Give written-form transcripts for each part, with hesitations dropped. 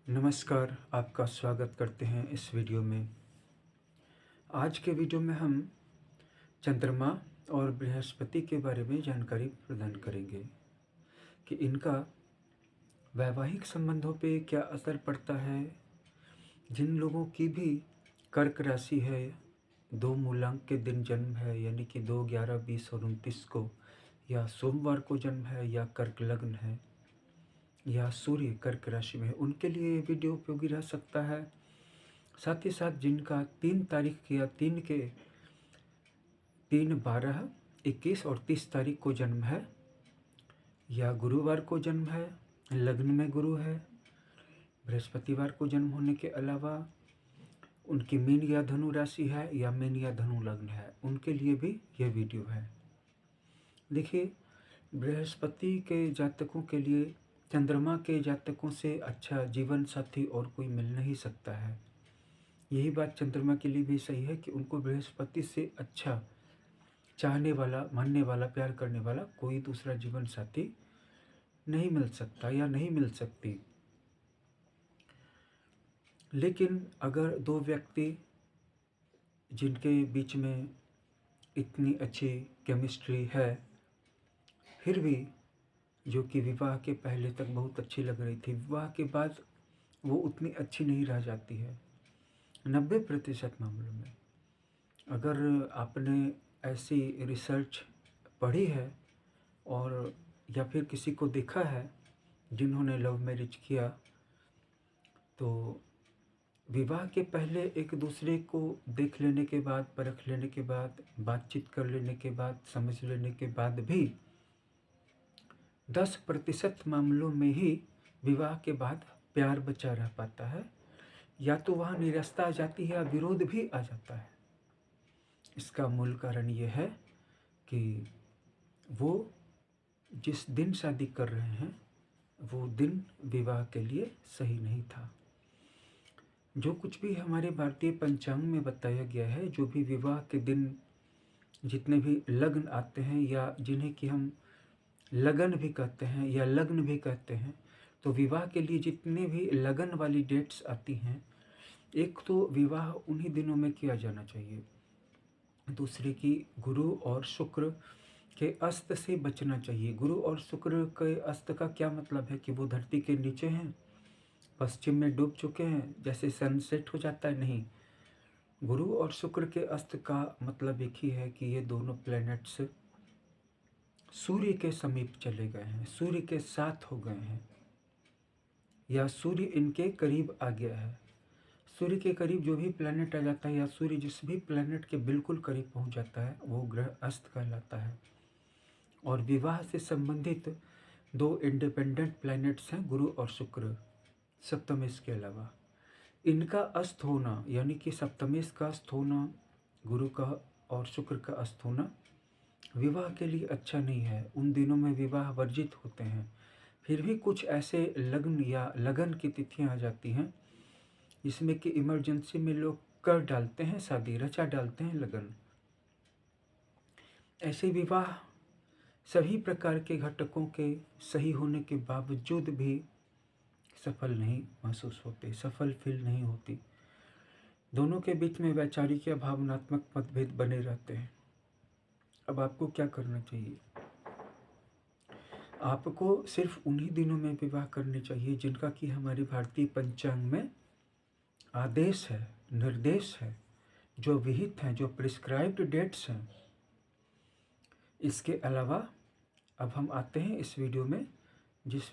नमस्कार, आपका स्वागत करते हैं इस वीडियो में। आज के वीडियो में हम चंद्रमा और बृहस्पति के बारे में जानकारी प्रदान करेंगे कि इनका वैवाहिक संबंधों पे क्या असर पड़ता है। जिन लोगों की भी कर्क राशि है, 2 मूलांक के दिन जन्म है, यानी कि 2, 11, 20 और 29 को, या सोमवार को जन्म है, या कर्क लग्न है, या सूर्य कर्क राशि में है, उनके लिए ये वीडियो उपयोगी रह सकता है। साथ ही साथ जिनका 3 तारीख या 3, 12, 21 और 30 तारीख को जन्म है, या गुरुवार को जन्म है, लग्न में गुरु है, बृहस्पतिवार को जन्म होने के अलावा उनकी मीन या धनु राशि है, या मीन या धनु लग्न है, उनके लिए भी यह वीडियो है। देखिए, बृहस्पति के जातकों के लिए चंद्रमा के जातकों से अच्छा जीवन साथी और कोई मिल नहीं सकता है। यही बात चंद्रमा के लिए भी सही है कि उनको बृहस्पति से अच्छा चाहने वाला, मानने वाला, प्यार करने वाला कोई दूसरा जीवन साथी नहीं मिल सकता या नहीं मिल सकती। लेकिन अगर दो व्यक्ति जिनके बीच में इतनी अच्छी केमिस्ट्री है, फिर भी जो कि विवाह के पहले तक बहुत अच्छी लग रही थी, विवाह के बाद वो उतनी अच्छी नहीं रह जाती है 90% मामलों में। अगर आपने ऐसी रिसर्च पढ़ी है और या फिर किसी को देखा है जिन्होंने लव मैरिज किया, तो विवाह के पहले एक दूसरे को देख लेने के बाद, परख लेने के बाद, बातचीत कर लेने के बाद, समझ लेने के बाद भी 10% मामलों में ही विवाह के बाद प्यार बचा रह पाता है, या तो वहाँ निराशा आ जाती है या विरोध भी आ जाता है। इसका मूल कारण ये है कि वो जिस दिन शादी कर रहे हैं वो दिन विवाह के लिए सही नहीं था। जो कुछ भी हमारे भारतीय पंचांग में बताया गया है, जो भी विवाह के दिन जितने भी लग्न आते हैं, या जिन्हें कि हम लगन भी कहते हैं या लग्न भी कहते हैं, तो विवाह के लिए जितने भी लगन वाली डेट्स आती हैं, एक तो विवाह उन्हीं दिनों में किया जाना चाहिए। दूसरे की गुरु और शुक्र के अस्त से बचना चाहिए। गुरु और शुक्र के अस्त का क्या मतलब है कि वो धरती के नीचे हैं, पश्चिम में डूब चुके हैं, जैसे सनसेट हो जाता है, नहीं। गुरु और शुक्र के अस्त का मतलब एक ही है कि ये दोनों प्लैनेट्स सूर्य के समीप चले गए हैं, सूर्य के साथ हो गए हैं, या सूर्य इनके करीब आ गया है। सूर्य के करीब जो भी प्लैनेट आ जाता है, या सूर्य जिस भी प्लैनेट के बिल्कुल करीब पहुंच जाता है, वो ग्रह अस्त कहलाता है। और विवाह से संबंधित 2 इंडिपेंडेंट प्लैनेट्स हैं, गुरु और शुक्र, सप्तमेश के अलावा। इनका अस्त होना, यानी कि सप्तमेश का अस्त होना, गुरु का और शुक्र का अस्त होना विवाह के लिए अच्छा नहीं है। उन दिनों में विवाह वर्जित होते हैं। फिर भी कुछ ऐसे लग्न या लगन की तिथियां आ जाती हैं जिसमें कि इमरजेंसी में लोग कर डालते हैं शादी, रचा डालते हैं लगन। ऐसे विवाह सभी प्रकार के घटकों के सही होने के बावजूद भी सफल नहीं महसूस होते, सफल फील नहीं होती। दोनों के बीच में वैचारिक या भावनात्मक मतभेद बने रहते हैं। अब आपको क्या करना चाहिए? आपको सिर्फ उन्हीं दिनों में विवाह करने चाहिए जिनका कि हमारी भारतीय पंचांग में आदेश है, निर्देश है, जो विहित हैं, जो प्रिस्क्राइब्ड डेट्स हैं। इसके अलावा अब हम आते हैं इस वीडियो में, इस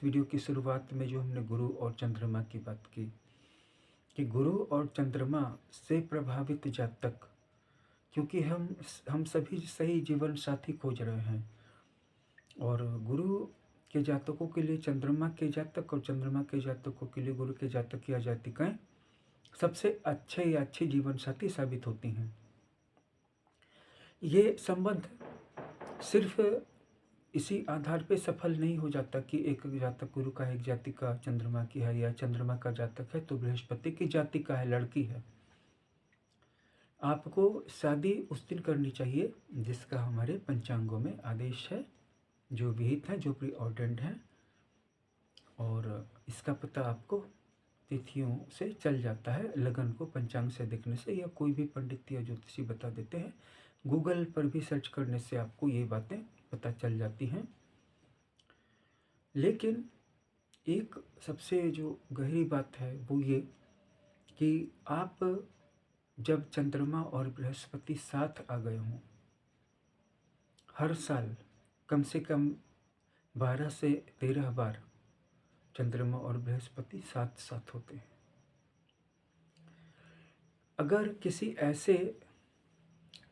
वीडियो की शुरुआत में जो हमने गुरु और चंद्रमा की बात की, कि गुरु और चंद्रमा से प्रभावित जातक, क्योंकि हम सभी सही जीवन साथी खोज रहे हैं, और गुरु के जातकों के लिए चंद्रमा के जातक और चंद्रमा के जातकों के लिए गुरु के जातक या जातिकाएं सबसे अच्छे या अच्छी जीवन साथी साबित होती हैं। ये संबंध सिर्फ इसी आधार पे सफल नहीं हो जाता कि एक जातक गुरु का, एक जातिका चंद्रमा की है, या चंद्रमा का जातक है तो बृहस्पति की जातिका है, लड़की है। आपको शादी उस दिन करनी चाहिए जिसका हमारे पंचांगों में आदेश है, जो विहित है, जो प्री ऑर्डेंड है। और इसका पता आपको तिथियों से चल जाता है, लगन को पंचांग से देखने से, या कोई भी पंडित या ज्योतिषी बता देते हैं। गूगल पर भी सर्च करने से आपको ये बातें पता चल जाती हैं। लेकिन एक सबसे जो गहरी बात है वो ये कि आप जब चंद्रमा और बृहस्पति साथ आ गए हों, हर साल कम से कम 12 से 13 बार चंद्रमा और बृहस्पति साथ साथ होते हैं। अगर किसी ऐसे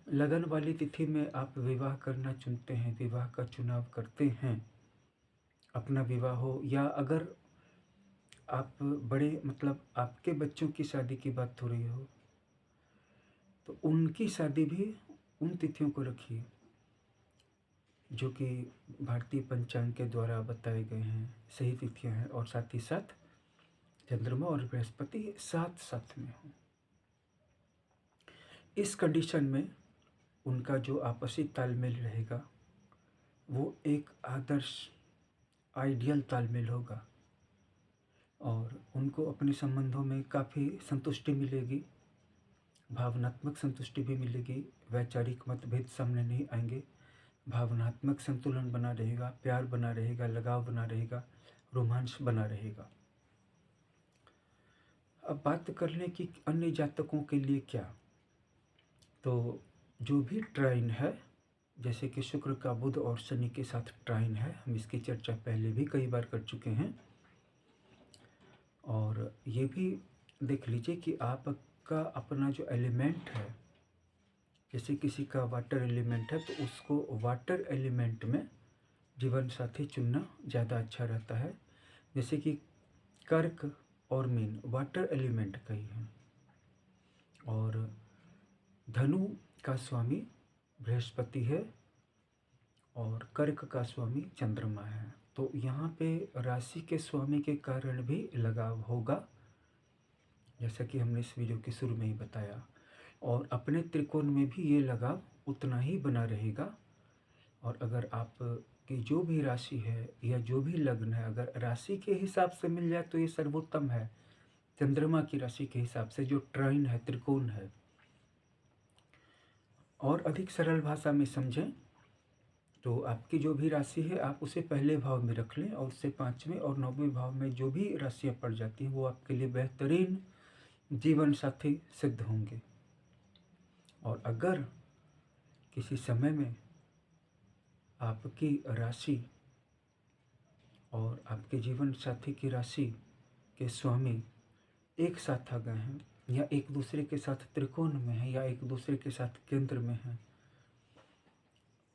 लगन वाली तिथि में आप विवाह करना चुनते हैं, विवाह का चुनाव करते हैं, अपना विवाह हो, या अगर आप बड़े मतलब आपके बच्चों की शादी की बात हो रही हो, तो उनकी शादी भी उन तिथियों को रखिए जो कि भारतीय पंचांग के द्वारा बताए गए हैं, सही तिथियां हैं, और साथ ही साथ चंद्रमा और बृहस्पति साथ साथ में हो। इस कंडीशन में उनका जो आपसी तालमेल रहेगा वो एक आदर्श आइडियल तालमेल होगा, और उनको अपने संबंधों में काफ़ी संतुष्टि मिलेगी, भावनात्मक संतुष्टि भी मिलेगी, वैचारिक मतभेद सामने नहीं आएंगे, भावनात्मक संतुलन बना रहेगा, प्यार बना रहेगा, लगाव बना रहेगा, रोमांस बना रहेगा। अब बात कर लें कि अन्य जातकों के लिए क्या, तो जो भी ट्राइन है, जैसे कि शुक्र का बुध और शनि के साथ ट्राइन है, हम इसकी चर्चा पहले भी कई बार कर चुके हैं, और ये भी देख लीजिए कि आपका अपना जो एलिमेंट है, जैसे किसी का वाटर एलिमेंट है तो उसको वाटर एलिमेंट में जीवन साथी चुनना ज़्यादा अच्छा रहता है। जैसे कि कर्क और मीन वाटर एलिमेंट का ही है, और धनु का स्वामी बृहस्पति है और कर्क का स्वामी चंद्रमा है। तो यहाँ पे राशि के स्वामी के कारण भी लगाव होगा, जैसा कि हमने इस वीडियो के शुरू में ही बताया, और अपने त्रिकोण में भी ये लगाव उतना ही बना रहेगा। और अगर आप की जो भी राशि है या जो भी लग्न है, अगर राशि के हिसाब से मिल जाए तो ये सर्वोत्तम है। चंद्रमा की राशि के हिसाब से जो ट्राइन है, त्रिकोण है, और अधिक सरल भाषा में समझें तो आपकी जो भी राशि है आप उसे पहले भाव में रख लें, और उससे 5वें और 9वें भाव में जो भी राशियाँ पड़ जाती हैं वो आपके लिए बेहतरीन जीवन साथी सिद्ध होंगे। और अगर किसी समय में आपकी राशि और आपके जीवन साथी की राशि के स्वामी एक साथ आ गए हैं, या एक दूसरे के साथ त्रिकोण में हैं, या एक दूसरे के साथ केंद्र में हैं,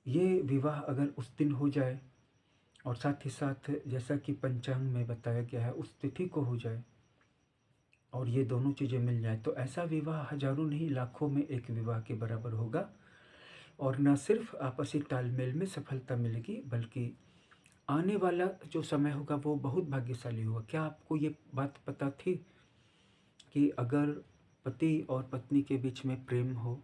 ये विवाह अगर उस दिन हो जाए और साथ ही साथ जैसा कि पंचांग में बताया गया है उस तिथि को हो जाए, और ये दोनों चीज़ें मिल जाए, तो ऐसा विवाह हजारों नहीं लाखों में एक विवाह के बराबर होगा। और न सिर्फ आपसी तालमेल में सफलता मिलेगी, बल्कि आने वाला जो समय होगा वो बहुत भाग्यशाली होगा। क्या आपको ये बात पता थी कि अगर पति और पत्नी के बीच में प्रेम हो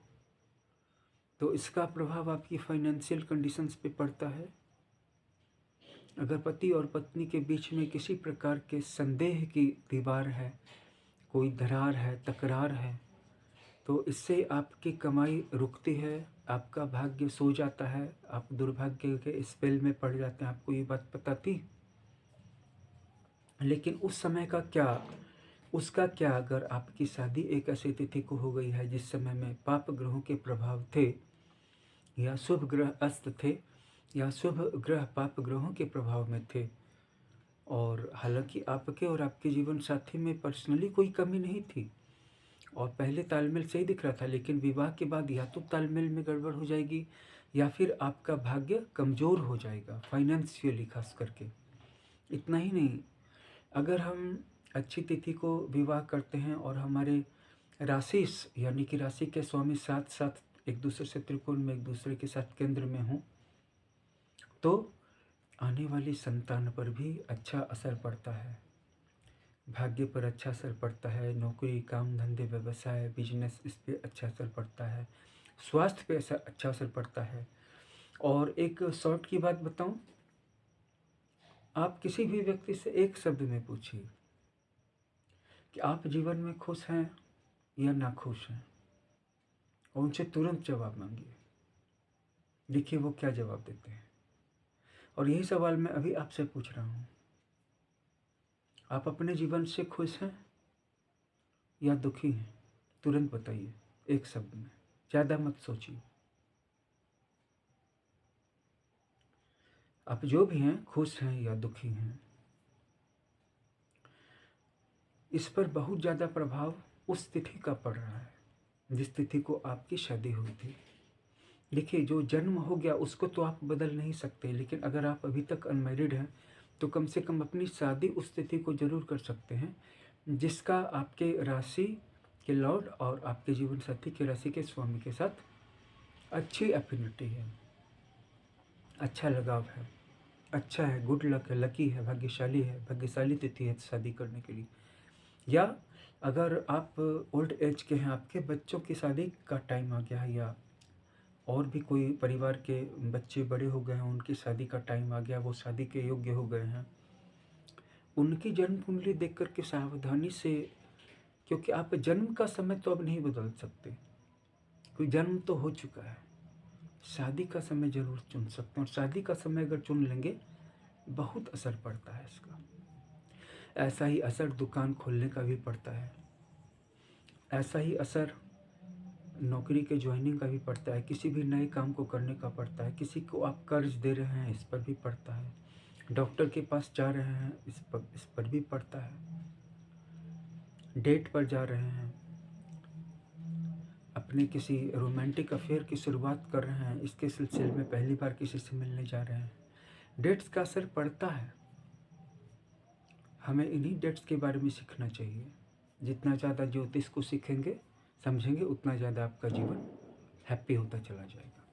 तो इसका प्रभाव आपकी फाइनेंशियल कंडीशंस पे पड़ता है? अगर पति और पत्नी के बीच में किसी प्रकार के संदेह की दीवार है, कोई दरार है, तकरार है, तो इससे आपकी कमाई रुकती है, आपका भाग्य सो जाता है, आप दुर्भाग्य के स्पेल में पड़ जाते हैं। आपको ये बात पता थी? लेकिन उस समय का क्या, उसका क्या अगर आपकी शादी एक ऐसी तिथि को हो गई है जिस समय में पाप ग्रहों के प्रभाव थे, या शुभ ग्रह अस्त थे, या शुभ ग्रह पाप ग्रहों के प्रभाव में थे, और हालांकि आपके और आपके जीवन साथी में पर्सनली कोई कमी नहीं थी और पहले तालमेल सही दिख रहा था, लेकिन विवाह के बाद या तो तालमेल में गड़बड़ हो जाएगी या फिर आपका भाग्य कमज़ोर हो जाएगा फाइनेंशियली खास करके। इतना ही नहीं, अगर हम अच्छी तिथि को विवाह करते हैं और हमारे राशि यानी कि राशि के स्वामी साथ साथ एक दूसरे से त्रिकोण में, एक दूसरे के साथ केंद्र में हों, तो आने वाली संतान पर भी अच्छा असर पड़ता है, भाग्य पर अच्छा असर पड़ता है, नौकरी, काम धंधे, व्यवसाय, बिजनेस, इस पर अच्छा असर पड़ता है, स्वास्थ्य पे अच्छा असर पड़ता है। और एक शॉर्ट की बात बताऊं, आप किसी भी व्यक्ति से एक शब्द में पूछिए कि आप जीवन में खुश हैं या नाखुश हैं, और उनसे तुरंत जवाब मांगिए। देखिए वो क्या जवाब देते हैं। और यही सवाल मैं अभी आपसे पूछ रहा हूँ, आप अपने जीवन से खुश हैं या दुखी हैं? तुरंत बताइए एक शब्द में, ज़्यादा मत सोचिए। आप जो भी हैं, खुश हैं या दुखी हैं, इस पर बहुत ज़्यादा प्रभाव उस तिथि का पड़ रहा है जिस तिथि को आपकी शादी हुई थी। देखिए जो जन्म हो गया उसको तो आप बदल नहीं सकते, लेकिन अगर आप अभी तक अनमैरिड हैं तो कम से कम अपनी शादी उस तिथि को जरूर कर सकते हैं जिसका आपके राशि के लॉर्ड और आपके जीवन साथी के राशि के स्वामी के साथ अच्छी एफिनिटी है, अच्छा लगाव है, अच्छा है, गुड लक है, लकी है, भाग्यशाली तिथि है शादी करने के लिए। या अगर आप ओल्ड एज के हैं, आपके बच्चों की शादी का टाइम आ गया है, या और भी कोई परिवार के बच्चे बड़े हो गए हैं, उनकी शादी का टाइम आ गया, वो शादी के योग्य हो गए हैं, उनकी जन्म कुंडली देख कर के सावधानी से, क्योंकि आप जन्म का समय तो अब नहीं बदल सकते, कोई जन्म तो हो चुका है, शादी का समय जरूर चुन सकते हैं। और शादी का समय अगर चुन लेंगे बहुत असर पड़ता है इसका। ऐसा ही असर दुकान खोलने का भी पड़ता है, ऐसा ही असर नौकरी के ज्वाइनिंग का भी पड़ता है, किसी भी नए काम को करने का पड़ता है, किसी को आप कर्ज दे रहे हैं इस पर भी पड़ता है, डॉक्टर के पास जा रहे हैं इस पर भी पड़ता है, डेट पर जा रहे हैं, अपने किसी रोमांटिक अफेयर की शुरुआत कर रहे हैं, इसके सिलसिले में पहली बार किसी से मिलने जा रहे हैं, डेट्स का असर पड़ता है। हमें इन्हीं डेट्स के बारे में सीखना चाहिए। जितना ज़्यादा ज्योतिष को सीखेंगे समझेंगे उतना ज़्यादा आपका जीवन हैप्पी होता चला जाएगा।